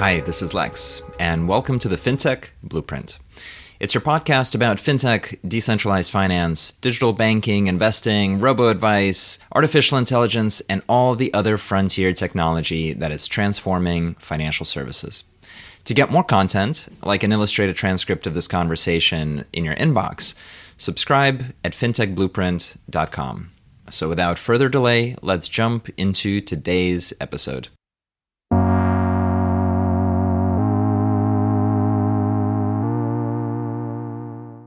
Hi, this is Lex, and welcome to the FinTech Blueprint. It's your podcast about fintech, decentralized finance, digital banking, investing, robo-advice, artificial intelligence, and all the other frontier technology that is transforming financial services. To get more content, like an illustrated transcript of this conversation in your inbox, subscribe at fintechblueprint.com. So without further delay, let's jump into today's episode.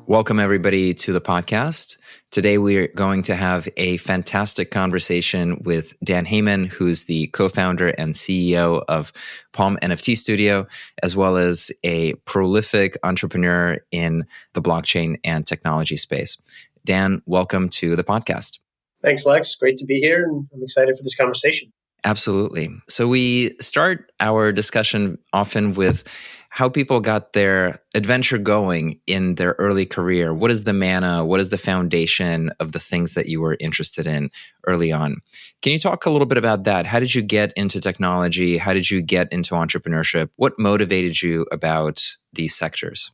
Welcome, everybody, to the podcast. Today, we're going to have a fantastic conversation with Dan Heyman, who's the co-founder and CEO of Palm NFT Studio, as well as a prolific entrepreneur in the blockchain and technology space. Dan, welcome to the podcast. Thanks, Lex. Great to be here, and I'm excited for this conversation. Absolutely. So we start our discussion often with how people got their adventure going in their early career. What is the manna? What is the foundation of the things that you were interested in early on? Can you talk a little bit about that? How did you get into technology? How did you get into entrepreneurship? What motivated you about these sectors?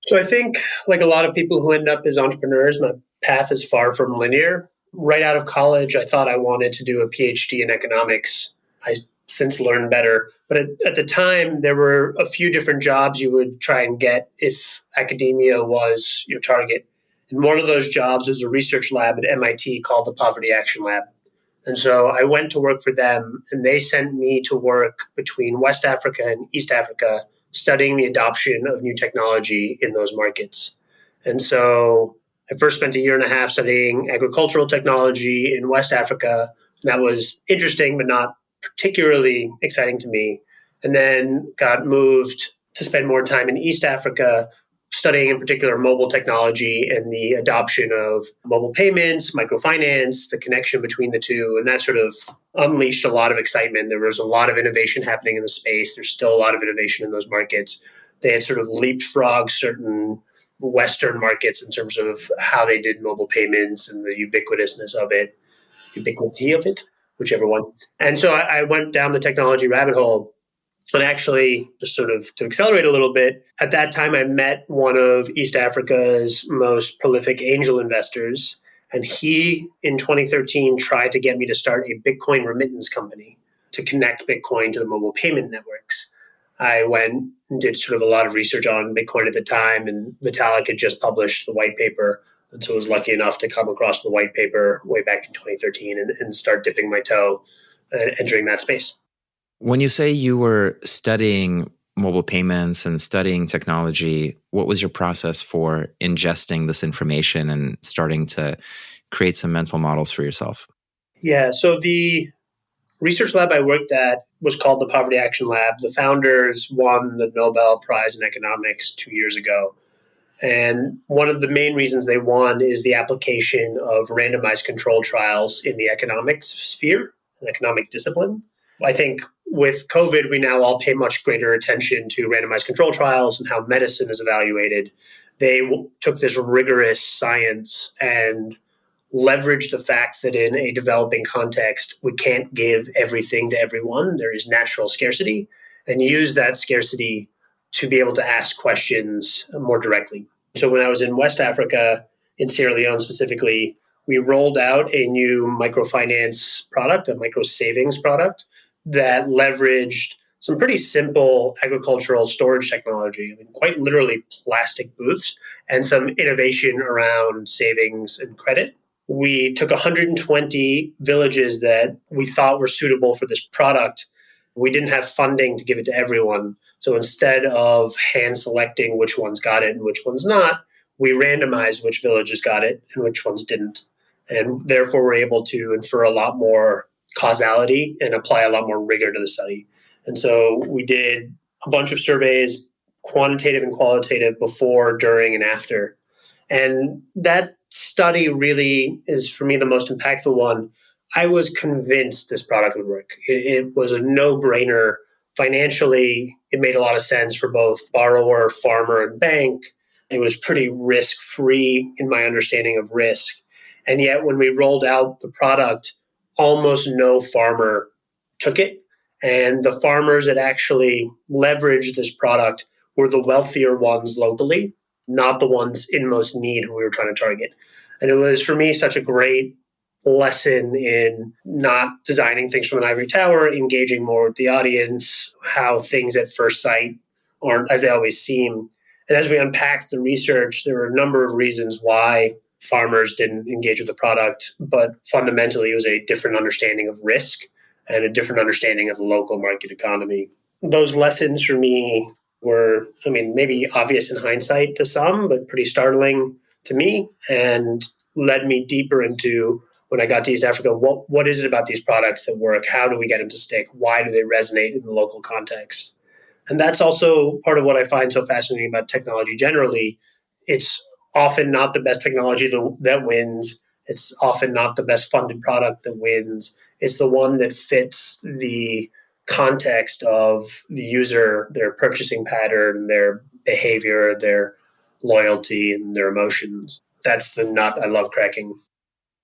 So I think, like a lot of people who end up as entrepreneurs, my path is far from linear. Right out of college, I thought I wanted to do a PhD in economics. I since learned better. But at the time, there were a few different jobs you would try and get if academia was your target. And one of those jobs was a research lab at MIT called the Poverty Action Lab. And so I went to work for them, and they sent me to work between West Africa and East Africa, studying the adoption of new technology in those markets. And so I first spent a year and a half studying agricultural technology in West Africa. And that was interesting, but not particularly exciting to me. And then got moved to spend more time in East Africa, studying in particular mobile technology and the adoption of mobile payments, microfinance, the connection between the two. And that sort of unleashed a lot of excitement. There was a lot of innovation happening in the space. There's still a lot of innovation in those markets. They had sort of leapfrogged certain Western markets in terms of how they did mobile payments and the ubiquity of it, whichever one. And so I went down the technology rabbit hole. And actually, just sort of to accelerate a little bit, at that time I met one of East Africa's most prolific angel investors. And he, in 2013, tried to get me to start a Bitcoin remittance company to connect Bitcoin to the mobile payment networks. I went and did sort of a lot of research on Bitcoin at the time, and Vitalik had just published the white paper. And so I was lucky enough to come across the white paper way back in 2013 and start dipping my toe entering that space. When you say you were studying mobile payments and studying technology, what was your process for ingesting this information and starting to create some mental models for yourself? Yeah, so the research lab I worked at was called the Poverty Action Lab. The founders won the Nobel Prize in Economics 2 years ago. And one of the main reasons they won is the application of randomized control trials in the economics sphere, an economic discipline. I think with COVID, we now all pay much greater attention to randomized control trials and how medicine is evaluated. They took this rigorous science and leveraged the fact that in a developing context, we can't give everything to everyone. There is natural scarcity, and use that scarcity to be able to ask questions more directly. So when I was in West Africa, in Sierra Leone specifically, we rolled out a new microfinance product, a micro savings product that leveraged some pretty simple agricultural storage technology, quite literally plastic booths, and some innovation around savings and credit. We took 120 villages that we thought were suitable for this product. We didn't have funding to give it to everyone. So instead of hand selecting which ones got it and which ones not, we randomized which villages got it and which ones didn't. And therefore, we're able to infer a lot more causality and apply a lot more rigor to the study. And so we did a bunch of surveys, quantitative and qualitative, before, during, and after. And that study really is, for me, the most impactful one. I was convinced this product would work. It was a no-brainer. Financially, it made a lot of sense for both borrower, farmer, and bank. It was pretty risk-free in my understanding of risk. And yet, when we rolled out the product, almost no farmer took it. And the farmers that actually leveraged this product were the wealthier ones locally, not the ones in most need who we were trying to target. And it was, for me, such a great lesson in not designing things from an ivory tower, engaging more with the audience, how things at first sight aren't as they always seem. And as we unpacked the research, there were a number of reasons why farmers didn't engage with the product, but fundamentally it was a different understanding of risk and a different understanding of the local market economy. Those lessons for me were, maybe obvious in hindsight to some, but pretty startling to me, and led me deeper into, when I got to East Africa, what is it about these products that work? How do we get them to stick? Why do they resonate in the local context? And that's also part of what I find so fascinating about technology generally. It's often not the best technology that wins. It's often not the best funded product that wins. It's the one that fits the context of the user, their purchasing pattern, their behavior, their loyalty, and their emotions. That's the nut I love cracking.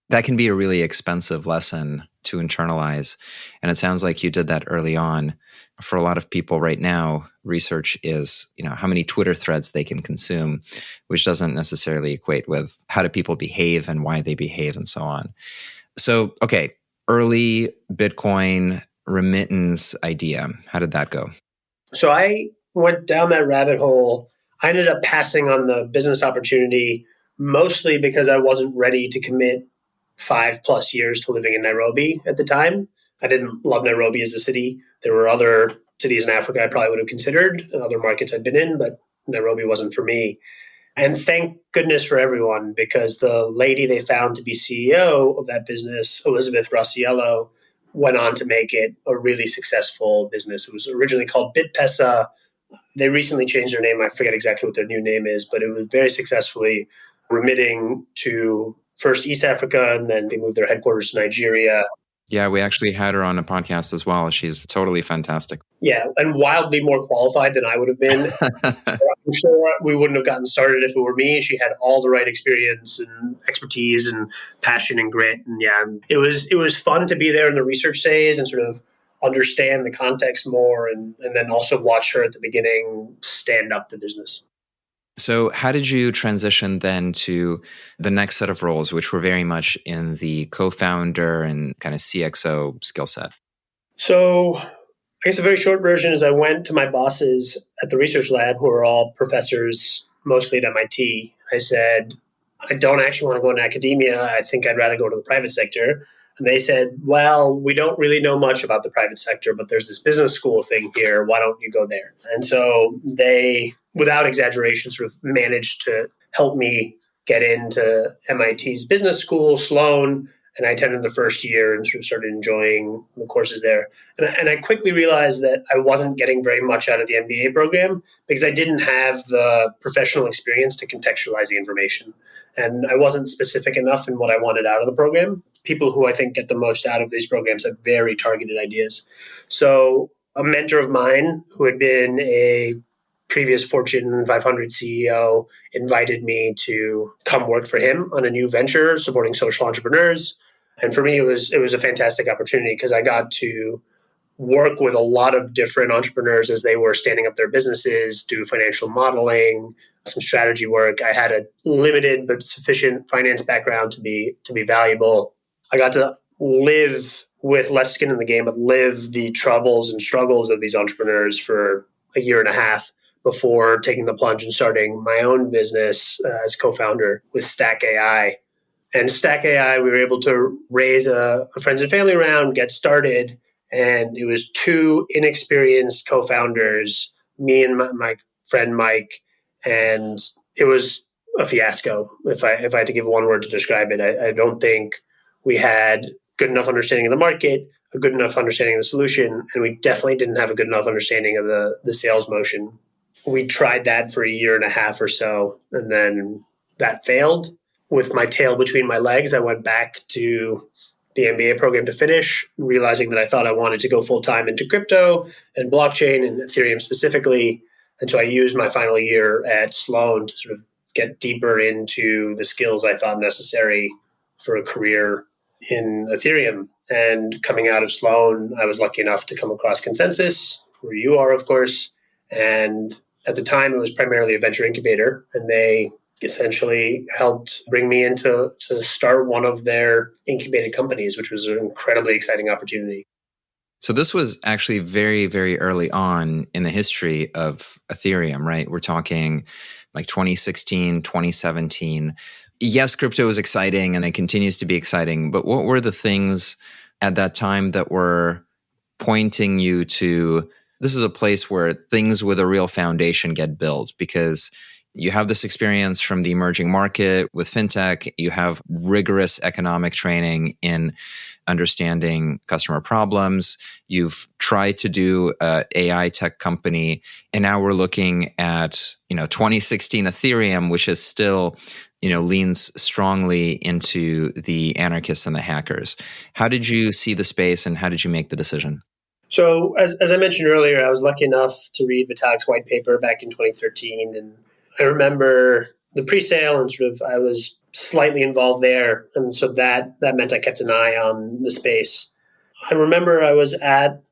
That can be a really expensive lesson to internalize. And it sounds like you did that early on. For a lot of people right now, research is, how many Twitter threads they can consume, which doesn't necessarily equate with how do people behave and why they behave and so on. So, okay, early Bitcoin remittance idea. How did that go? So I went down that rabbit hole. I ended up passing on the business opportunity mostly because I wasn't ready to commit 5+ years to living in Nairobi at the time. I didn't love Nairobi as a city. There were other cities in Africa I probably would have considered, other markets I'd been in, but Nairobi wasn't for me. And thank goodness for everyone, because the lady they found to be CEO of that business, Elizabeth Rossiello, went on to make it a really successful business. It was originally called BitPesa. They recently changed their name. I forget exactly what their new name is, but it was very successfully remitting to first East Africa, and then they moved their headquarters to Nigeria. Yeah, we actually had her on a podcast as well. She's totally fantastic. Yeah, and wildly more qualified than I would have been. I'm sure we wouldn't have gotten started if it were me. She had all the right experience and expertise and passion and grit. And yeah, it was fun to be there in the research phase and sort of understand the context more, and then also watch her at the beginning stand up the business. So how did you transition then to the next set of roles, which were very much in the co-founder and kind of CXO skill set? So I guess a very short version is I went to my bosses at the research lab, who are all professors, mostly at MIT. I said, I don't actually want to go into academia. I think I'd rather go to the private sector. And they said, well, we don't really know much about the private sector, but there's this business school thing here. Why don't you go there? And so they, without exaggeration, sort of managed to help me get into MIT's business school, Sloan. And I attended the first year and sort of started enjoying the courses there. And I quickly realized that I wasn't getting very much out of the M.B.A. program because I didn't have the professional experience to contextualize the information. And I wasn't specific enough in what I wanted out of the program. People who I think get the most out of these programs have very targeted ideas. So a mentor of mine who had been a previous Fortune 500 CEO invited me to come work for him on a new venture supporting social entrepreneurs. And for me, it was a fantastic opportunity because I got to work with a lot of different entrepreneurs as they were standing up their businesses, do financial modeling, some strategy work. I had a limited but sufficient finance background to be valuable. I got to live with less skin in the game, but live the troubles and struggles of these entrepreneurs for a year and a half before taking the plunge and starting my own business as co-founder with Stack AI. And Stack AI, we were able to raise a friends and family round, get started. And it was two inexperienced co-founders, me and my friend Mike, and it was a fiasco. If I had to give one word to describe it, I don't think we had good enough understanding of the market, a good enough understanding of the solution, and we definitely didn't have a good enough understanding of the sales motion. We tried that for a year and a half or so, and then that failed. With my tail between my legs, I went back to the M.B.A. program to finish, realizing that I thought I wanted to go full-time into crypto and blockchain and Ethereum specifically. And so I used my final year at Sloan to sort of get deeper into the skills I thought necessary for a career in Ethereum. And coming out of Sloan, I was lucky enough to come across ConsenSys, where you are, of course. And at the time, it was primarily a venture incubator, and they essentially helped bring me in to start one of their incubated companies, which was an incredibly exciting opportunity. So this was actually very, very early on in the history of Ethereum, right? We're talking like 2016, 2017. Yes, crypto was exciting and it continues to be exciting, but what were the things at that time that were pointing you to this is a place where things with a real foundation get built? Because you have this experience from the emerging market with fintech, you have rigorous economic training in understanding customer problems. You've tried to do an AI tech company, and now we're looking at 2016 Ethereum, which is still leans strongly into the anarchists and the hackers. How did you see the space, and how did you make the decision? So, as I mentioned earlier, I was lucky enough to read Vitalik's white paper back in 2013, and I remember the pre-sale, and sort of I was slightly involved there. And so that meant I kept an eye on the space. I remember I was at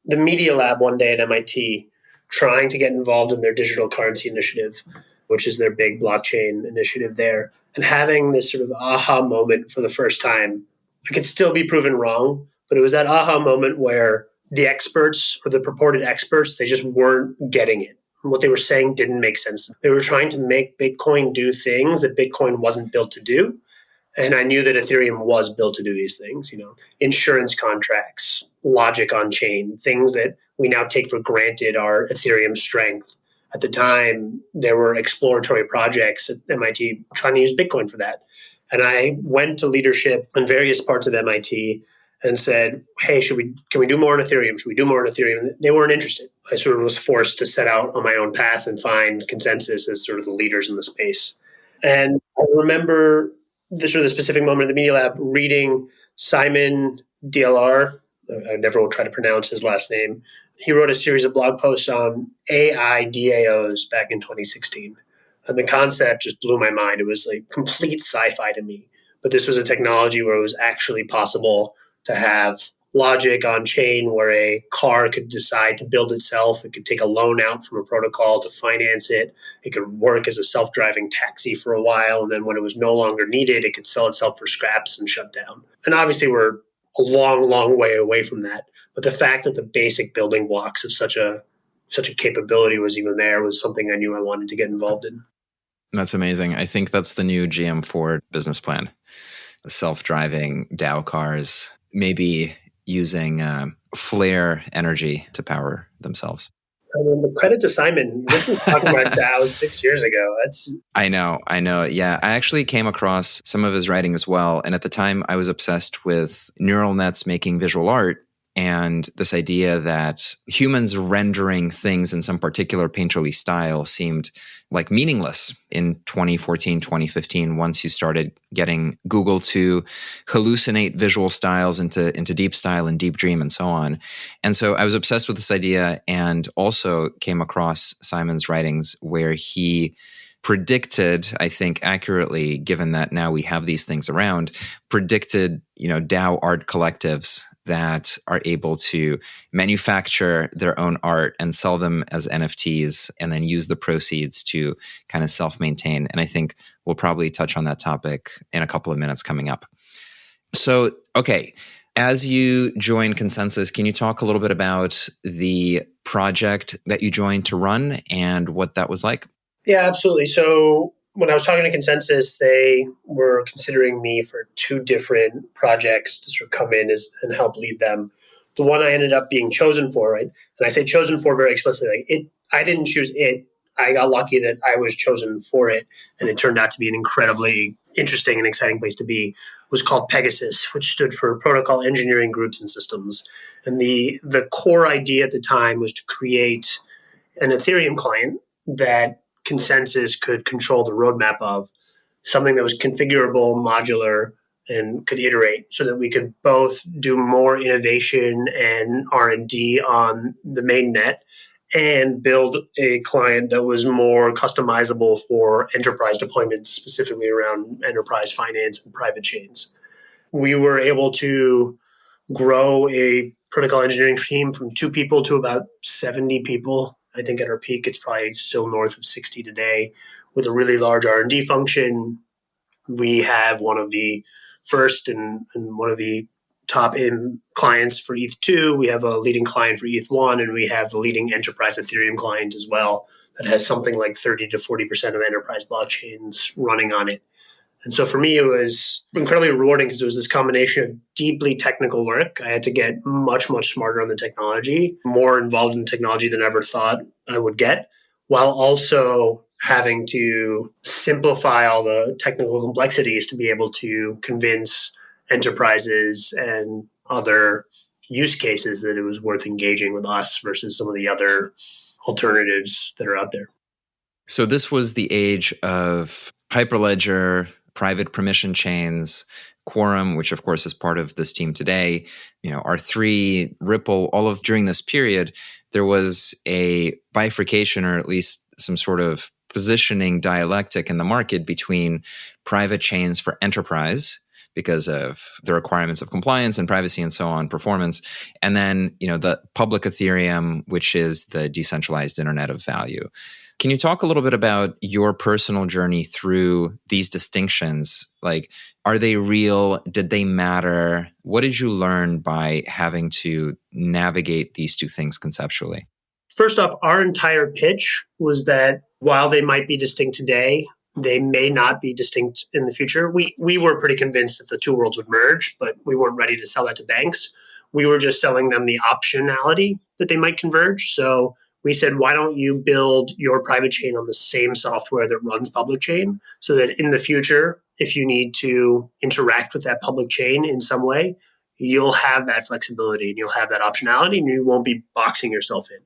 the Media Lab one day at MIT trying to get involved in their digital currency initiative, which is their big blockchain initiative there, and having this sort of aha moment for the first time. I could still be proven wrong, but it was that aha moment where the experts or the purported experts, they just weren't getting it. What they were saying didn't make sense. They were trying to make Bitcoin do things that Bitcoin wasn't built to do. And I knew that Ethereum was built to do these things, insurance contracts, logic on chain, things that we now take for granted are Ethereum's strength. At the time, there were exploratory projects at MIT trying to use Bitcoin for that. And I went to leadership in various parts of MIT and said, hey, can we do more in Ethereum? Should we do more in Ethereum? They weren't interested. I sort of was forced to set out on my own path and find ConsenSys as sort of the leaders in the space. And I remember the specific moment in the Media Lab reading Simon DLR. I never will try to pronounce his last name. He wrote a series of blog posts on AI DAOs back in 2016. And the concept just blew my mind. It was like complete sci-fi to me. But this was a technology where it was actually possible to have logic on chain where a car could decide to build itself. It could take a loan out from a protocol to finance it. It could work as a self-driving taxi for a while. And then when it was no longer needed, it could sell itself for scraps and shut down. And obviously we're a long, long way away from that. But the fact that the basic building blocks of such a capability was even there was something I knew I wanted to get involved in. That's amazing. I think that's the new GM Ford business plan. Self-driving DAO cars, maybe using flare energy to power themselves. I mean, the credit to Simon. This was talking about DAOs 6 years ago. I know. Yeah, I actually came across some of his writing as well. And at the time, I was obsessed with neural nets making visual art. And this idea that humans rendering things in some particular painterly style seemed like meaningless in 2014, 2015, once you started getting Google to hallucinate visual styles into deep style and deep dream and so on. And so I was obsessed with this idea and also came across Simon's writings where he predicted, I think accurately, given that now we have these things around, predicted, DAO art collectives that are able to manufacture their own art and sell them as NFTs and then use the proceeds to kind of self-maintain. And I think we'll probably touch on that topic in a couple of minutes coming up. So, okay, as you joined ConsenSys, can you talk a little bit about the project that you joined to run and what that was like? Yeah, absolutely. So when I was talking to ConsenSys, they were considering me for two different projects to sort of come in and help lead them. The one I ended up being chosen for, right? And I say chosen for very explicitly. I didn't choose it. I got lucky that I was chosen for it, and it turned out to be an incredibly interesting and exciting place to be. It was called PegaSys, which stood for Protocol Engineering Groups and Systems. And the core idea at the time was to create an Ethereum client that ConsenSys could control the roadmap of, something that was configurable, modular, and could iterate so that we could both do more innovation and R&D on the main net and build a client that was more customizable for enterprise deployments, specifically around enterprise finance and private chains. We were able to grow a protocol engineering team from 2 people to about 70 people. I think at our peak, it's probably still north of 60 today, with a really large R&D function. We have one of the first and one of the top in clients for ETH2. We have a leading client for ETH1, and we have the leading enterprise Ethereum client as well that has something like 30 to 40% of enterprise blockchains running on it. And so for me, it was incredibly rewarding because it was this combination of deeply technical work. I had to get much, much smarter on the technology, more involved in technology than I ever thought I would get, while also having to simplify all the technical complexities to be able to convince enterprises and other use cases that it was worth engaging with us versus some of the other alternatives that are out there. So this was the age of Hyperledger, private permission chains, Quorum, which of course is part of this team today, R3, Ripple, all of during this period, there was a bifurcation or at least some sort of positioning dialectic in the market between private chains for enterprise because of the requirements of compliance and privacy and so on, performance, and then, the public Ethereum, which is the decentralized internet of value. Can you talk a little bit about your personal journey through these distinctions? Like, are they real? Did they matter? What did you learn by having to navigate these two things conceptually? First off, our entire pitch was that while they might be distinct today, they may not be distinct in the future. We were pretty convinced that the two worlds would merge, but we weren't ready to sell that to banks. We were just selling them the optionality that they might converge. So we said, why don't you build your private chain on the same software that runs public chain so that in the future, if you need to interact with that public chain in some way, you'll have that flexibility and you'll have that optionality and you won't be boxing yourself in.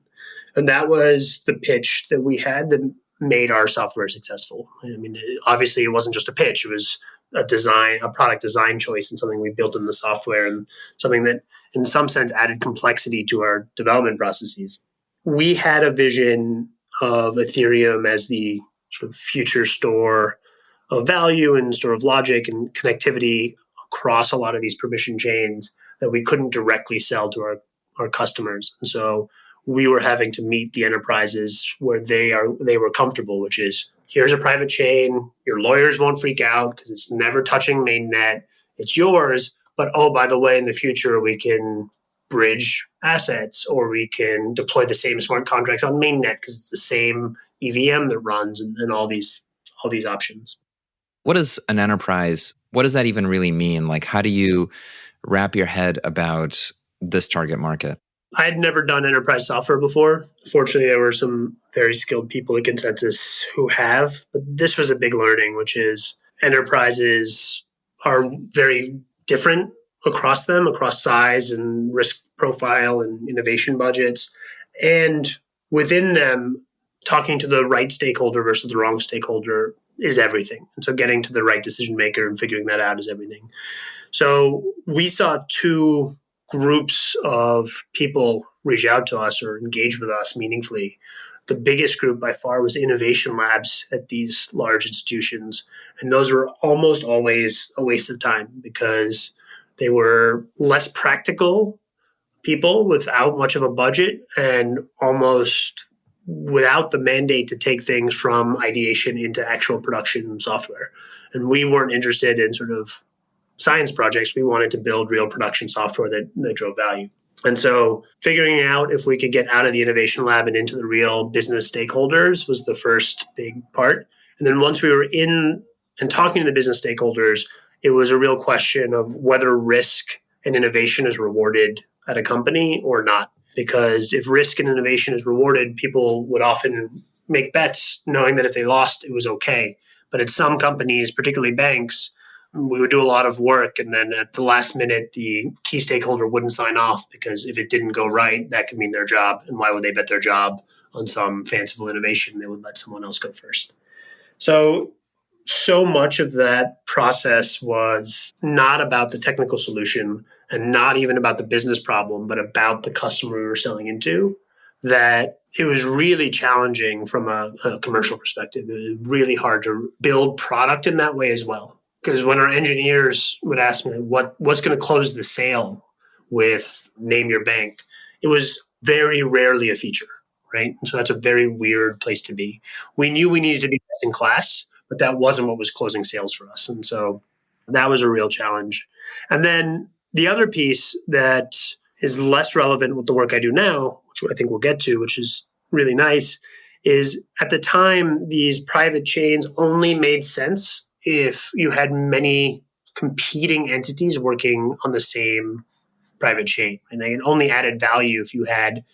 And that was the pitch that we had that made our software successful. I mean, obviously, it wasn't just a pitch. It was a product design choice and something we built in the software and something that, in some sense, added complexity to our development processes. We had a vision of Ethereum as the sort of future store of value and store of logic and connectivity across a lot of these permission chains that we couldn't directly sell to our customers. And so we were having to meet the enterprises where they were comfortable, which is, here's a private chain, your lawyers won't freak out because it's never touching mainnet, it's yours, but oh, by the way, in the future we can bridge assets or we can deploy the same smart contracts on mainnet because it's the same EVM that runs and all these options. What is an enterprise? What does that even really mean? Like, how do you wrap your head about this target market? I had never done enterprise software before. Fortunately, there were some very skilled people at ConsenSys who have, but this was a big learning, which is enterprises are very different across size and risk profile and innovation budgets. And within them, talking to the right stakeholder versus the wrong stakeholder is everything. And so getting to the right decision maker and figuring that out is everything. So we saw 2 groups of people reach out to us or engage with us meaningfully. The biggest group by far was innovation labs at these large institutions. And those were almost always a waste of time because they were less practical people without much of a budget and almost without the mandate to take things from ideation into actual production software. And we weren't interested in sort of science projects. We wanted to build real production software that drove value. And so figuring out if we could get out of the innovation lab and into the real business stakeholders was the first big part. And then once we were in and talking to the business stakeholders, it was a real question of whether risk and innovation is rewarded at a company or not. Because if risk and innovation is rewarded, people would often make bets knowing that if they lost, it was okay. But at some companies, particularly banks, we would do a lot of work, and then at the last minute, the key stakeholder wouldn't sign off because if it didn't go right, that could mean their job. And why would they bet their job on some fanciful innovation? They would let someone else go first. So much of that process was not about the technical solution and not even about the business problem, but about the customer we were selling into, that it was really challenging from a commercial perspective. It was really hard to build product in that way as well. Because when our engineers would ask me what's going to close the sale with Name Your Bank, it was very rarely a feature, right? And so that's a very weird place to be. We knew we needed to be best in class, but that wasn't what was closing sales for us. And so that was a real challenge. And then the other piece that is less relevant with the work I do now, which I think we'll get to, which is really nice, is at the time, these private chains only made sense if you had many competing entities working on the same private chain. And they only added value if you had,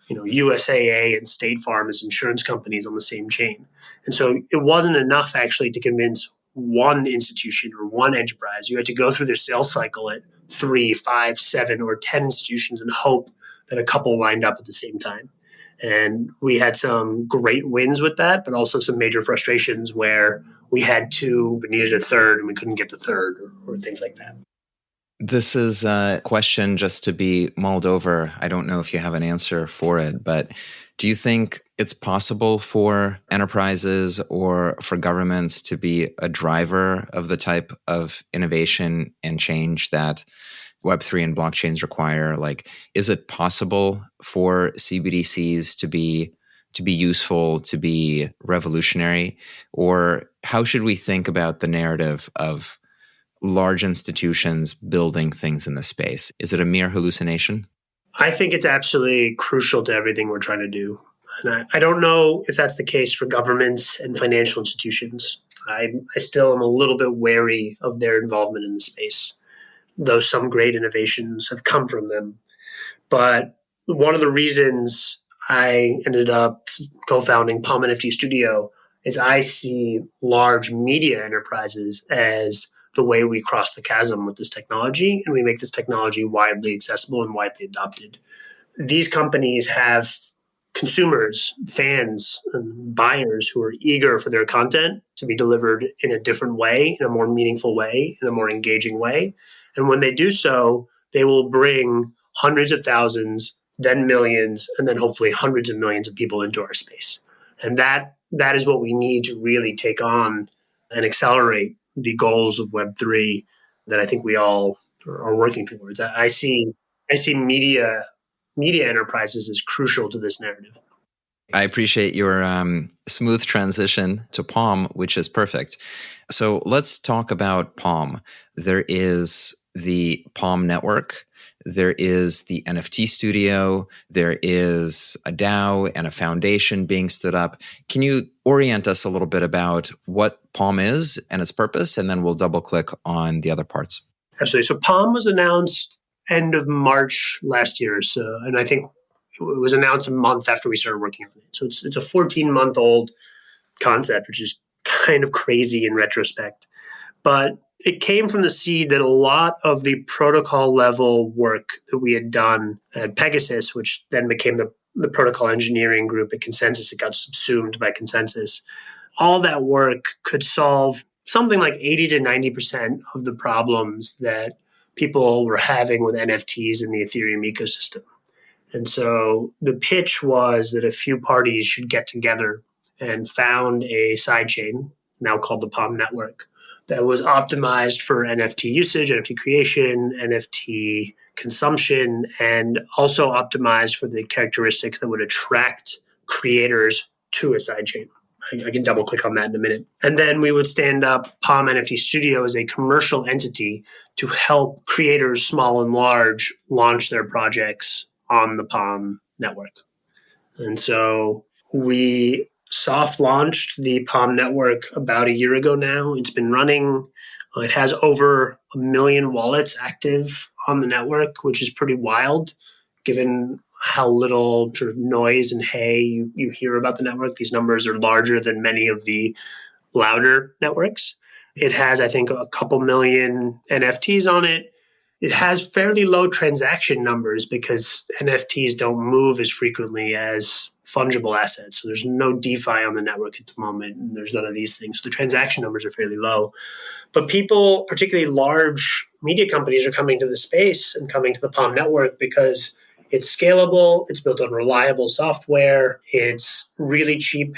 USAA and State Farm as insurance companies on the same chain. And so it wasn't enough actually to convince one institution or one enterprise. You had to go through the sales cycle at 3, 5, 7, or 10 institutions and hope that a couple lined up at the same time. And we had some great wins with that, but also some major frustrations where we had two, but needed a third, and we couldn't get the third, or things like that. This is a question just to be mulled over. I don't know if you have an answer for it, but do you think it's possible for enterprises or for governments to be a driver of the type of innovation and change that Web3 and blockchains require? Like, is it possible for CBDCs to be useful, to be revolutionary? Or how should we think about the narrative of large institutions building things in this space? Is it a mere hallucination? I think it's absolutely crucial to everything we're trying to do. And I don't know if that's the case for governments and financial institutions. I still am a little bit wary of their involvement in the space, though some great innovations have come from them. But one of the reasons I ended up co-founding Palm NFT Studio is I see large media enterprises as the way we cross the chasm with this technology, and we make this technology widely accessible and widely adopted. These companies have consumers, fans, and buyers who are eager for their content to be delivered in a different way, in a more meaningful way, in a more engaging way. And when they do so, they will bring hundreds of thousands, then millions, and then hopefully hundreds of millions of people into our space. And that is what we need to really take on and accelerate the goals of Web3 that I think we all are working towards. I see media enterprises as crucial to this narrative. I appreciate your smooth transition to Palm, which is perfect. So let's talk about Palm. There is the Palm Network. There is the NFT studio. There is a DAO and a foundation being stood up. Can you orient us a little bit about what Palm is and its purpose? And then we'll double click on the other parts. Absolutely. So Palm was announced end of March last year. And I think it was announced a month after we started working on it. So it's a 14-month-old concept, which is kind of crazy in retrospect. But it came from the seed that a lot of the protocol level work that we had done at PegaSys, which then became the protocol engineering group at ConsenSys, it got subsumed by ConsenSys. All that work could solve something like 80 to 90% of the problems that people were having with NFTs in the Ethereum ecosystem. And so the pitch was that a few parties should get together and found a sidechain, now called the Palm Network, that was optimized for NFT usage, NFT creation, NFT consumption, and also optimized for the characteristics that would attract creators to a sidechain. I can double click on that in a minute. And then we would stand up Palm NFT Studio as a commercial entity to help creators, small and large, launch their projects on the Palm Network. And so we soft launched the Palm Network about a year ago now. It's been running. It has over 1 million wallets active on the network, which is pretty wild given how little sort of noise and hay you hear about the network. These numbers are larger than many of the louder networks. It has, I think, a couple million NFTs on it. It has fairly low transaction numbers because NFTs don't move as frequently as fungible assets. So there's no DeFi on the network at the moment, and there's none of these things. So the transaction numbers are fairly low. But people, particularly large media companies, are coming to the space and coming to the Palm Network because it's scalable, it's built on reliable software, it's really cheap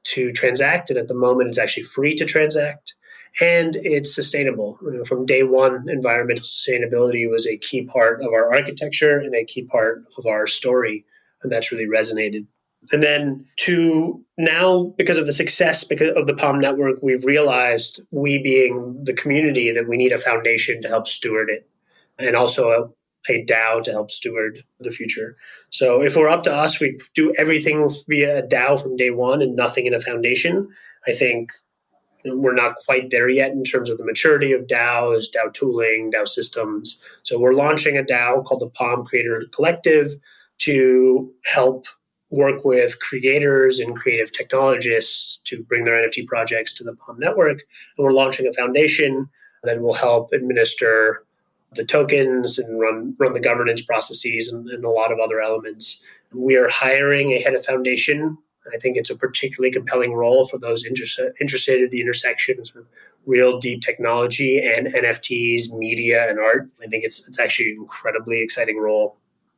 to transact, and at the moment it's actually free to transact. and it's sustainable. From day one, environmental sustainability was a key part of our architecture and a key part of our story, and that's really resonated. And then to now, because of the success of the Palm Network, we've realized, we being the community, that we need a foundation to help steward it, and also a DAO to help steward the future. So if we're up to us, we do everything via a DAO from day one and nothing in a foundation. I think we're not quite there yet in terms of the maturity of DAOs, DAO tooling, DAO systems. So we're launching a DAO called the Palm Creator Collective to help work with creators and creative technologists to bring their NFT projects to the Palm Network. And we're launching a foundation that will help administer the tokens and run the governance processes and a lot of other elements. We are hiring a head of foundation. I think it's a particularly compelling role for those interested at the intersections of real deep technology and NFTs, media, and art. I think it's actually an incredibly exciting role.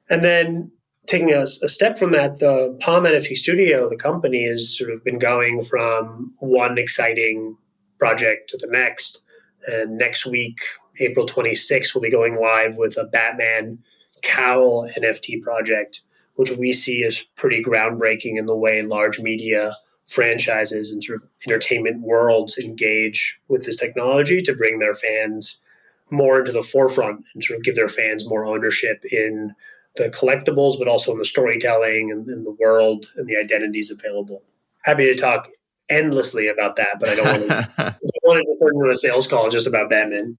And then taking a step from that, the Palm NFT Studio, the company, has sort of been going from one exciting project to the next. And next week, April 26th, we'll be going live with a Batman cowl NFT project, which we see as pretty groundbreaking in the way large media franchises and sort of entertainment worlds engage with this technology to bring their fans more into the forefront and sort of give their fans more ownership in the collectibles, but also in the storytelling and in the world and the identities available. Happy to talk endlessly about that, but I don't want to turn into a sales call just about Batman.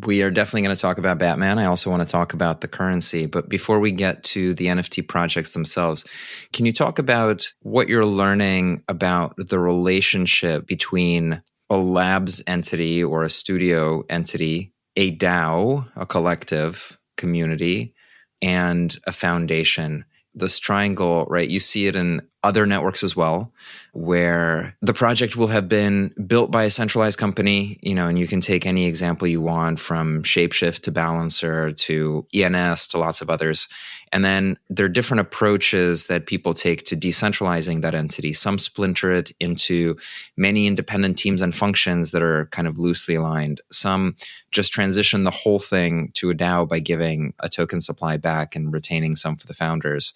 We are definitely going to talk about Batman. I also want to talk about the currency. But before we get to the NFT projects themselves, can you talk about what you're learning about the relationship between a labs entity or a studio entity, a DAO, a collective community, and a foundation? This triangle, right? You see it in other networks as well, where the project will have been built by a centralized company, and you can take any example you want, from Shapeshift to Balancer to ENS to lots of others. And then there are different approaches that people take to decentralizing that entity. Some splinter it into many independent teams and functions that are kind of loosely aligned. Some just transition the whole thing to a DAO by giving a token supply back and retaining some for the founders.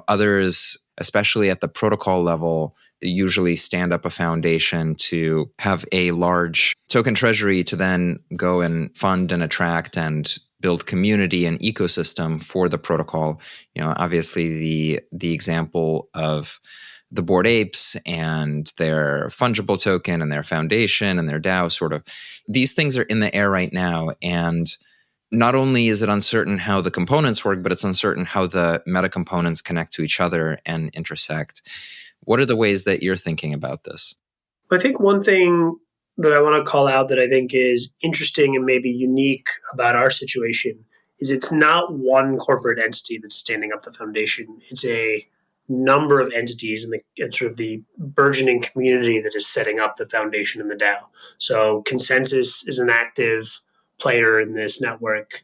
Others, especially at the protocol level, usually stand up a foundation to have a large token treasury to then go and fund and attract and build community and ecosystem for the protocol. Obviously the example of the Bored Apes and their fungible token and their foundation and their DAO, sort of, these things are in the air right now. And not only is it uncertain how the components work, but it's uncertain how the meta components connect to each other and intersect. What are the ways that you're thinking about this? I think one thing that I want to call out that I think is interesting and maybe unique about our situation is it's not one corporate entity that's standing up the foundation. It's a number of entities and sort of the burgeoning community that is setting up the foundation and the DAO. So ConsenSys is an active player in this network.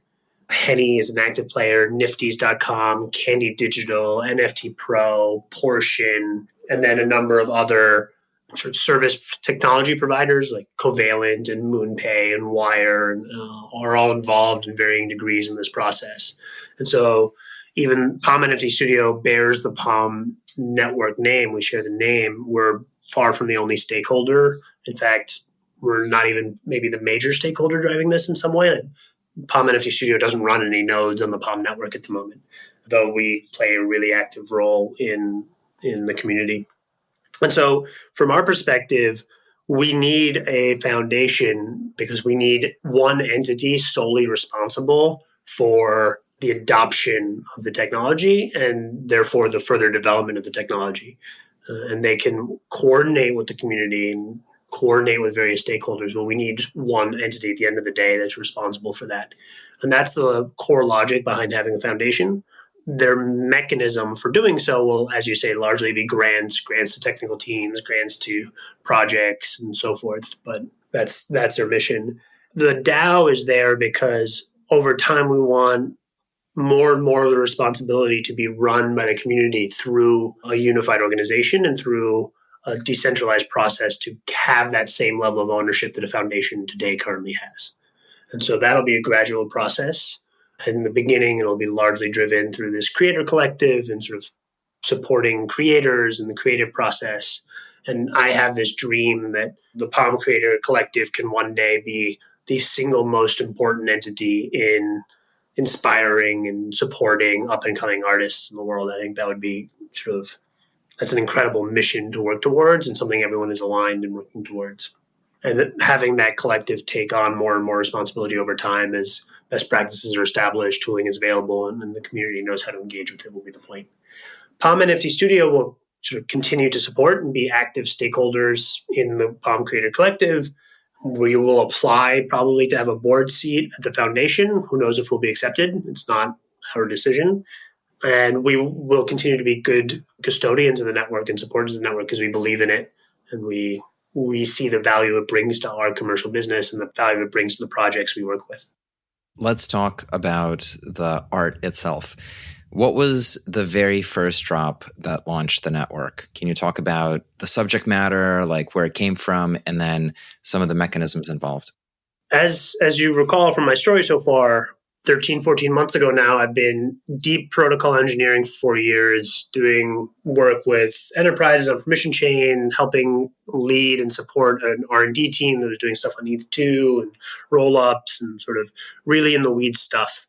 Henny is an active player, Nifties.com, Candy Digital, NFT Pro, Portion, and then a number of other sort of service technology providers like Covalent and MoonPay and Wire are all involved in varying degrees in this process. And so even Palm NFT Studio bears the Palm Network name. We share the name. We're far from the only stakeholder. In fact, we're not even maybe the major stakeholder driving this in some way. Palm NFT Studio doesn't run any nodes on the Palm Network at the moment, though we play a really active role in the community. And so from our perspective, we need a foundation because we need one entity solely responsible for the adoption of the technology and therefore the further development of the technology. And they can coordinate with the community and coordinate with various stakeholders, but we need one entity at the end of the day that's responsible for that. And that's the core logic behind having a foundation. Their mechanism for doing so will, as you say, largely be grants to technical teams, grants to projects, and so forth. But that's their mission. The DAO is there because over time we want more and more of the responsibility to be run by the community through a unified organization and through a decentralized process to have that same level of ownership that a foundation today currently has. And so that'll be a gradual process. In the beginning, it'll be largely driven through this creator collective and sort of supporting creators and the creative process. And I have this dream that the Palm Creator Collective can one day be the single most important entity in inspiring and supporting up and coming artists in the world. I think that would be that's an incredible mission to work towards and something everyone is aligned and working towards. And having that collective take on more and more responsibility over time as best practices are established, tooling is available, and the community knows how to engage with it will be the point. Palm NFT Studio will sort of continue to support and be active stakeholders in the Palm Creator Collective. We will apply probably to have a board seat at the foundation. Who knows if we'll be accepted? It's not our decision. And we will continue to be good custodians of the network and supporters of the network because we believe in it. And we see the value it brings to our commercial business and the value it brings to the projects we work with. Let's talk about the art itself. What was the very first drop that launched the network? Can you talk about the subject matter, like where it came from, and then some of the mechanisms involved? As you recall from my story so far, 13, 14 months ago now, I've been deep protocol engineering for 4 years, doing work with enterprises on permission chain, helping lead and support an R&D team that was doing stuff on ETH2 and roll-ups and sort of really in the weeds stuff.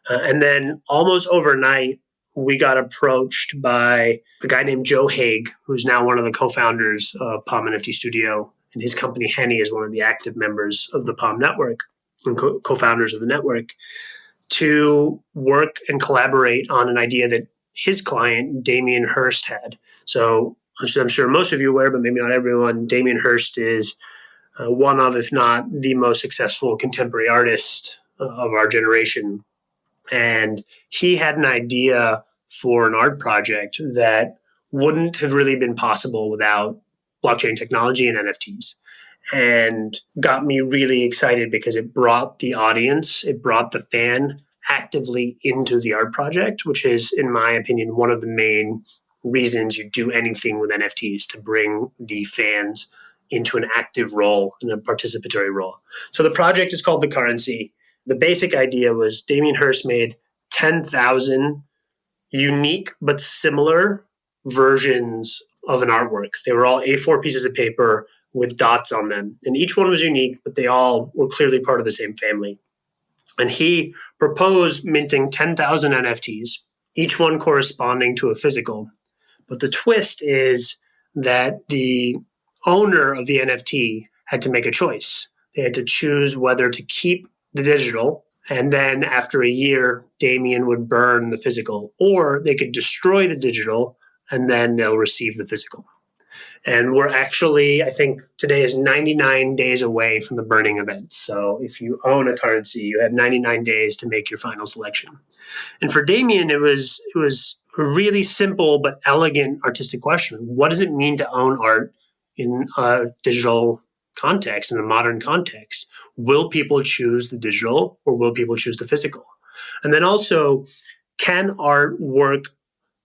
And then almost overnight, we got approached by a guy named Joe Haig, who's now one of the co-founders of Palm NFT Studio. And his company, Henny, is one of the active members of the Palm network and co-founders of the network, to work and collaborate on an idea that his client, Damien Hirst, had. So I'm sure most of you are aware, but maybe not everyone, Damien Hirst is one of, if not the most successful contemporary artist of our generation. And he had an idea for an art project that wouldn't have really been possible without blockchain technology and NFTs. And got me really excited because it brought the audience, it brought the fan actively into the art project, which is, in my opinion, one of the main reasons you do anything with NFTs, to bring the fans into an active role, in a participatory role. So the project is called The Currency. The basic idea was Damien Hirst made 10,000 unique but similar versions of an artwork. They were all A4 pieces of paper with dots on them. And each one was unique, but they all were clearly part of the same family. And he proposed minting 10,000 NFTs, each one corresponding to a physical. But the twist is that the owner of the NFT had to make a choice. They had to choose whether to keep the digital, and then after a year, Damien would burn the physical, or they could destroy the digital, and then they'll receive the physical. And we're actually, I think today is 99 days away from the burning event. So if you own a currency, you have 99 days to make your final selection. And for Damien, it was a really simple but elegant artistic question. What does it mean to own art in a digital context, in a modern context? Will people choose the digital or will people choose the physical? And then also, can art work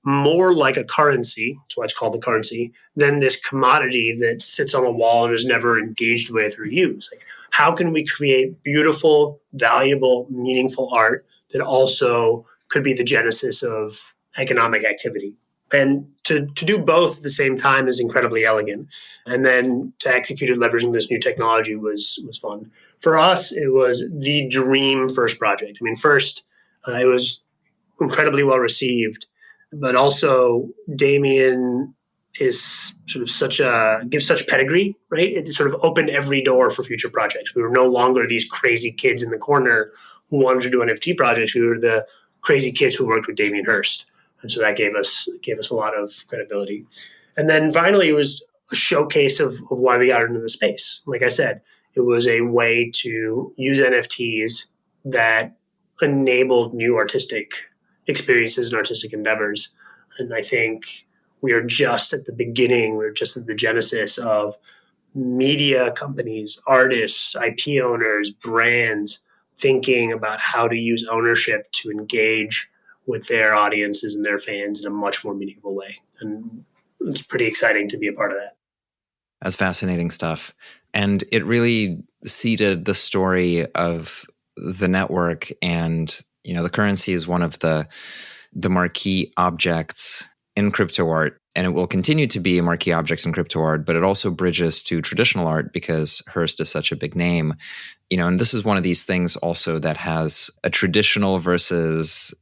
more like a currency, that's why it's called the currency, than this commodity that sits on a wall and is never engaged with or used? Like, how can we create beautiful, valuable, meaningful art that also could be the genesis of economic activity? And to do both at the same time is incredibly elegant. And then to execute it leveraging this new technology was fun. For us, it was the dream first project. I mean, first, it was incredibly well received. But also, Damien is sort of gives such pedigree, right? It sort of opened every door for future projects. We were no longer these crazy kids in the corner who wanted to do NFT projects. We were the crazy kids who worked with Damien Hirst. And so that gave us a lot of credibility. And then finally, it was a showcase of why we got into the space. Like I said, it was a way to use NFTs that enabled new artistic experiences and artistic endeavors. And I think we are just at the beginning, we're just at the genesis of media companies, artists, IP owners, brands thinking about how to use ownership to engage with their audiences and their fans in a much more meaningful way. And it's pretty exciting to be a part of that. That's fascinating stuff. And it really seeded the story of the network. And, the currency is one of the marquee objects in crypto art. And it will continue to be a marquee object in crypto art, but it also bridges to traditional art because Hearst is such a big name. And this is one of these things also that has a traditional versus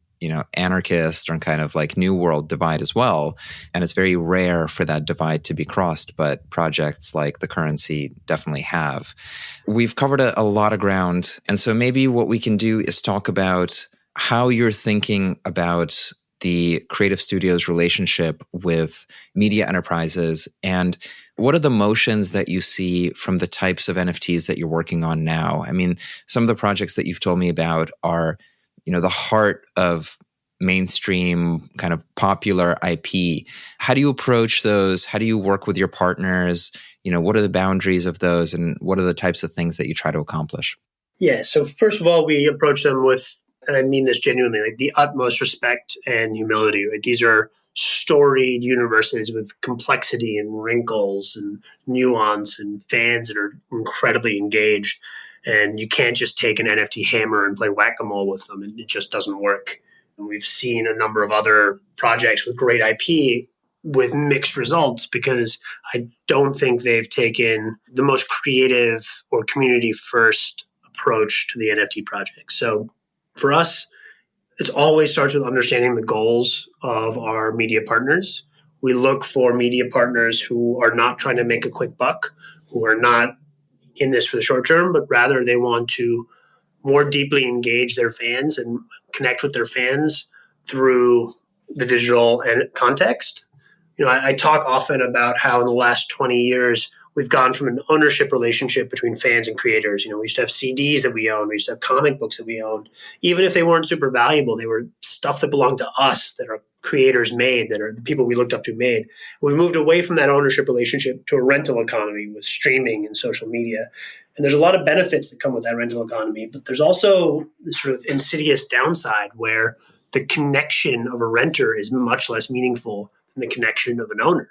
anarchist or kind of like new world divide as well. And it's very rare for that divide to be crossed, but projects like the currency definitely have. We've covered a lot of ground. And so maybe what we can do is talk about how you're thinking about the creative studio's relationship with media enterprises, and what are the motions that you see from the types of NFTs that you're working on now? I mean, some of the projects that you've told me about are the heart of mainstream kind of popular IP. How do you approach those? How do you work with your partners? What are the boundaries of those, and what are the types of things that you try to accomplish? Yeah. So first of all, we approach them with, and I mean this genuinely, like the utmost respect and humility. Right? These are storied universes with complexity and wrinkles and nuance and fans that are incredibly engaged. And you can't just take an NFT hammer and play whack-a-mole with them. It just doesn't work. And we've seen a number of other projects with great IP with mixed results because I don't think they've taken the most creative or community-first approach to the NFT project. So for us, it always starts with understanding the goals of our media partners. We look for media partners who are not trying to make a quick buck, who are not in this for the short term, but rather they want to more deeply engage their fans and connect with their fans through the digital and context. I talk often about how in the last 20 years, we've gone from an ownership relationship between fans and creators. We used to have CDs that we owned. We used to have comic books that we owned. Even if they weren't super valuable, they were stuff that belonged to us, that our creators made, that are the people we looked up to made. We've moved away from that ownership relationship to a rental economy with streaming and social media. And there's a lot of benefits that come with that rental economy, but there's also this sort of insidious downside where the connection of a renter is much less meaningful than the connection of an owner.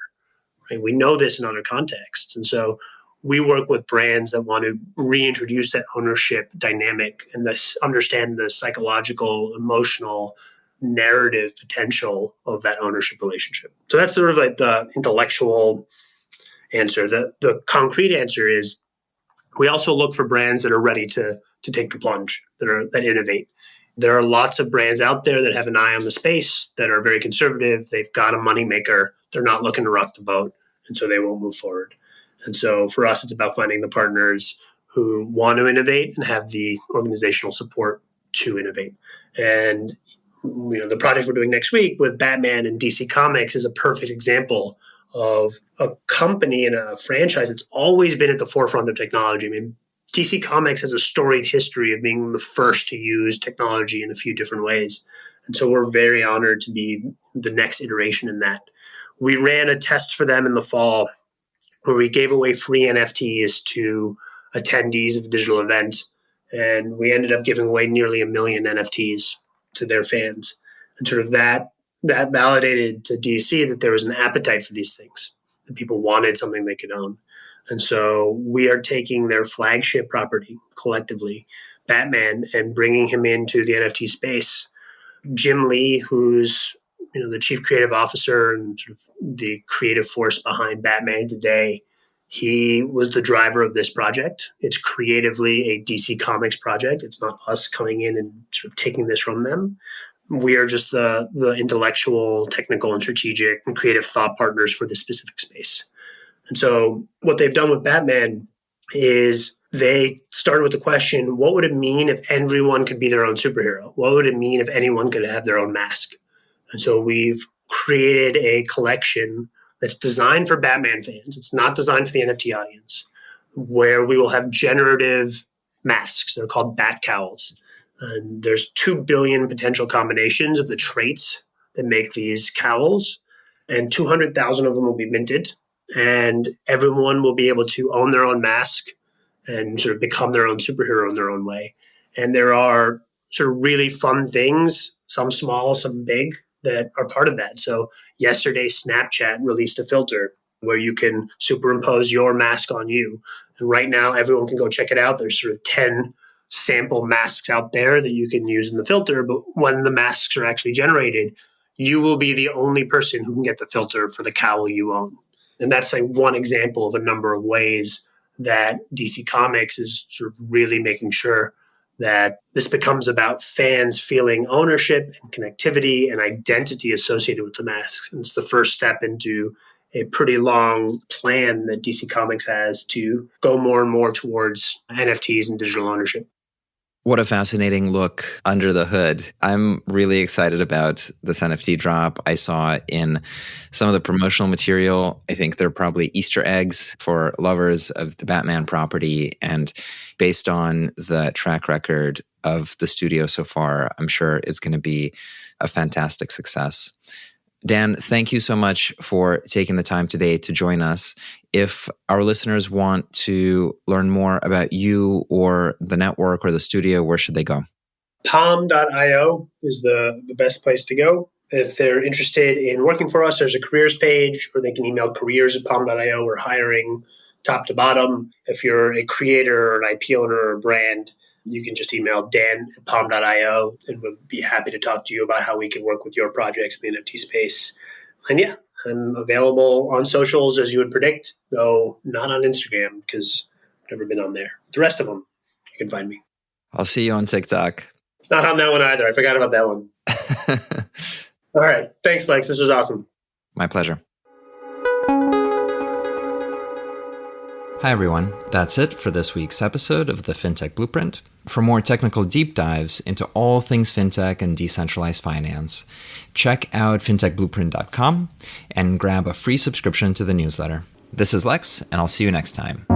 Right? We know this in other contexts. And so we work with brands that want to reintroduce that ownership dynamic and understand the psychological, emotional, narrative potential of that ownership relationship. So that's sort of like the intellectual answer. The concrete answer is we also look for brands that are ready to take the plunge, that innovate. There are lots of brands out there that have an eye on the space, that are very conservative. They've got a moneymaker. They're not looking to rock the boat, and so they won't move forward. And so for us, it's about finding the partners who want to innovate and have the organizational support to innovate. And the project we're doing next week with Batman and DC Comics is a perfect example of a company and a franchise that's always been at the forefront of technology. I mean, DC Comics has a storied history of being the first to use technology in a few different ways. And so we're very honored to be the next iteration in that. We ran a test for them in the fall where we gave away free NFTs to attendees of a digital event. And we ended up giving away nearly 1 million NFTs to their fans. And sort of that validated to DC that there was an appetite for these things, that people wanted something they could own. And so we are taking their flagship property collectively, Batman, and bringing him into the NFT space. Jim Lee, who's the chief creative officer and sort of the creative force behind Batman today, he was the driver of this project. It's creatively a DC Comics project. It's not us coming in and sort of taking this from them. We are just the intellectual, technical, and strategic and creative thought partners for this specific space. And so what they've done with Batman is they started with the question, what would it mean if everyone could be their own superhero? What would it mean if anyone could have their own mask? And so we've created a collection that's designed for Batman fans. It's not designed for the NFT audience, where we will have generative masks. They're called bat cowls. And there's 2 billion potential combinations of the traits that make these cowls, and 200,000 of them will be minted. And everyone will be able to own their own mask and sort of become their own superhero in their own way. And there are sort of really fun things, some small, some big, that are part of that. So yesterday, Snapchat released a filter where you can superimpose your mask on you. And right now, everyone can go check it out. There's sort of 10 sample masks out there that you can use in the filter. But when the masks are actually generated, you will be the only person who can get the filter for the cowl you own. And that's like one example of a number of ways that DC Comics is sort of really making sure that this becomes about fans feeling ownership and connectivity and identity associated with the masks. And it's the first step into a pretty long plan that DC Comics has to go more and more towards NFTs and digital ownership. What a fascinating look under the hood. I'm really excited about this NFT drop. I saw in some of the promotional material, I think they're probably Easter eggs for lovers of the Batman property. And based on the track record of the studio so far, I'm sure it's going to be a fantastic success. Dan, thank you so much for taking the time today to join us. If our listeners want to learn more about you or the network or the studio, where should they go? Palm.io is the best place to go. If they're interested in working for us, there's a careers page, or they can email careers@palm.io. We're hiring top to bottom. If you're a creator or an IP owner or a brand, you can just email Dan@palm.io, and we'll be happy to talk to you about how we can work with your projects in the NFT space. And yeah, I'm available on socials as you would predict, though not on Instagram because I've never been on there. The rest of them, you can find me. I'll see you on TikTok. It's not on that one either. I forgot about that one. All right. Thanks, Lex. This was awesome. My pleasure. Hi, everyone. That's it for this week's episode of the FinTech Blueprint. For more technical deep dives into all things fintech and decentralized finance, check out fintechblueprint.com and grab a free subscription to the newsletter. This is Lex, and I'll see you next time.